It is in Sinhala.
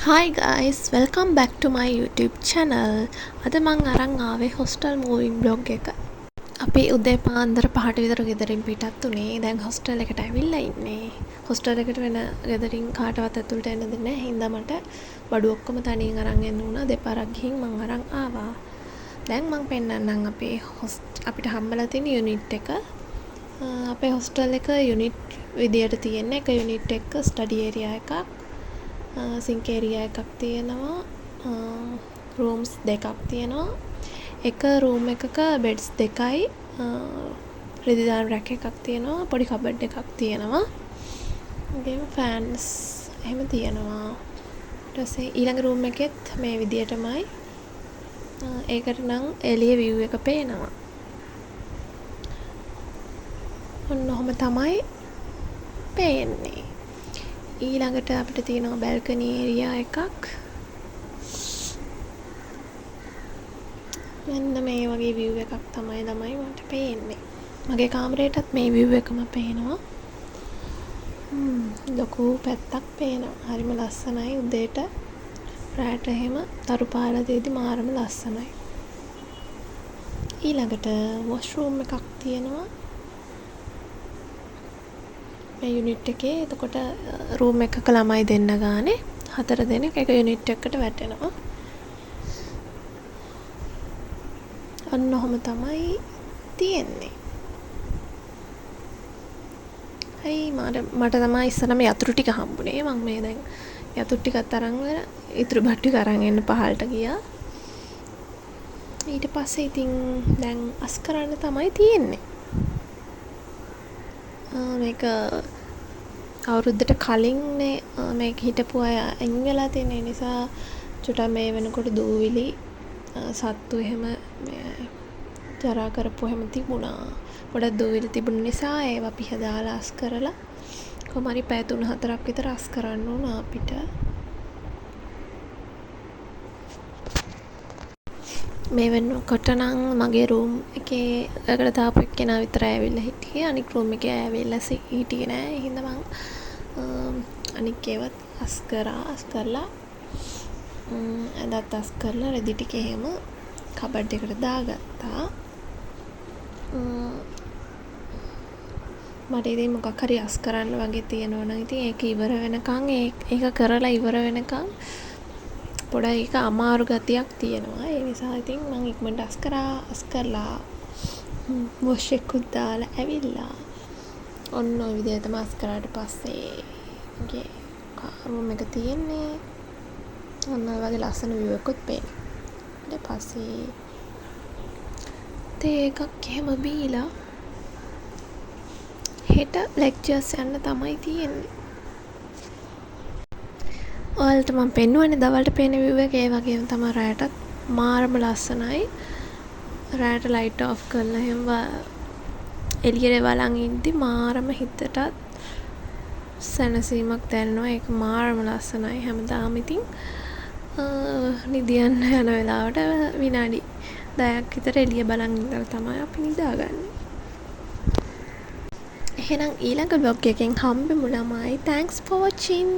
Hi guys, welcome back to my YouTube channel. අද මං අරන් ආවේ hostel moving vlog එක. අපි උදේ පාන්දර 5ට විතර ගෙදරින් පිටත් උනේ. දැන් hostel එකට ඇවිල්ලා ඉන්නේ. hostel එකට වෙන ගෙදරින් කාටවත් ඇතුළට එන්න දෙන්නේ නැහැ. හින්දා මට බඩු ඔක්කොම තනියෙන් අරන් එන්න වුණා. දෙපාරක් ගිහින් මං අරන් ආවා. දැන් මං පෙන්නන්නම් අපිට හම්බලා තියෙන unit එක. අපේ hostel එක unit විදියට තියෙන එක unit එක study area එකක්. සිංක් ඒරියා එකක් තියෙනවා, රූම්ස් දෙකක් තියෙනවා, එක රූම් එකක බෙඩ්ස් දෙකයි, රෙදි දාන රැක් එකක් තියෙනවා, පොඩි කබඩ් එකක් තියෙනවා, ඒගොම ෆෑන්ස් එහෙම තියෙනවා. ඊට පස්සේ ඊළඟ රූම් එකෙත් මේ විදියටමයි. ඒකට නම් එළිය view එක පේනවා. ඔන්න ඔහොම තමයි පේන්නේ. ඊළඟට අපිට තියෙනවා බැල්කනි ඒරියා එකක්. මෙන්න මේ වගේ view එකක් තමයි මට පේන්නේ. මගේ කාමරේටත් මේ view එකම පේනවා. ලොකු පැත්තක් පේනවා. හරිම ලස්සනයි උදේට. රාත්‍රියට එහෙම තරු පාරලා දෙද්දි මාරම ලස්සනයි. ඊළඟට washroom එකක් තියෙනවා. මේ යුනිට් එකේ එතකොට රූම් එකක ළමයි දෙන්න ගානේ 4 දෙනෙක් එක යුනිට් එකකට වැටෙනවා. අන්න ඔහොම තමයි තියෙන්නේ. හයි මට තමයි ඉස්සරම යතුරු ටික හම්බුනේ. මම මේ දැන් යතුරු ටිකත් අරන් ඉතුරු බට් ටික අරන් එන්න පහළට ගියා. ඊට පස්සේ ඉතින් දැන් අස් කරන්න තමයි තියෙන්නේ. මේක අවුරුද්දට කලින්නේ මේක හිටපු අය අයින් වෙලා තියෙන නිසා චුට්ටක් මේ වෙනකොට දූවිලි සත්තු එහෙම ජරා කරපු හැම තිබුණා. ගොඩක් දූවිලි තිබුණ නිසා ඒවා පිහ දාලා අස් කරලා කොහොම හරි පැය 3-4ක් විතර අස් කරන්න වුණා අපිට. මේ වෙනකොට නම් මගේ රූම් එකේ එකට තාපු එක්කෙනා විතරයි ඇවිල්ලා හිටියේ. අනික් රූම් එකේ ඇවිල්ලා හිටියේ නෑ. ඒ හින්දා මං අනික් ඒවත් අස් කරලා ඇඳත් අස් කරලා රෙදි ටික එහෙම කබඩ් එකට දාගත්තා. මට ඉතින් මොකක් හරි අස් කරන්න වගේ තියෙනවා නම් ඉතින් ඒක ඉවර වෙනකන් ඒක කරලා ඉවර වෙනකන් පොඩ්ඩක් ඒක අමාරු ගතියක් තියෙනවා. ඒ නිසා ඉතින් මම ඉක්මනට අස් කරලා වොෂ් එකකුත් දාලා ඇවිල්ලා ඔන්න ඔය විදිහට තමයි අස් කරාට පස්සේ මගේ රූම් එක තියෙන්නේ. ඔන්න ඔය වගේ ලස්සන view එකකුත් පේනවා. ඊට පස්සේ තේ එකක් එහෙම බීලා හෙට ලෙක්චර්ස් යන්න තමයි තියෙන්නේ. ඔයාලට මම පෙන්නුවනේ දවල්ට පේන view එක. ඒ වගේම තමයි රාටත් මාරම ලස්සනයි. රාට ලයිට් ඔෆ් කරලා එහෙම එළියට බලන් ඉද්දි මාරම හිතටත් සැනසීමක් දැනෙනවා. ඒක මාරම ලස්සනයි. හැමදාම ඉතින් නිදියන්න යන වෙලාවට විනාඩි 10ක් විතර එළිය බලන් ඉඳලා තමයි අපි නිදාගන්නේ. එහෙනම් ඊළඟ vlog එකෙන් හම්බෙමු ළමයි. Thanks for watching.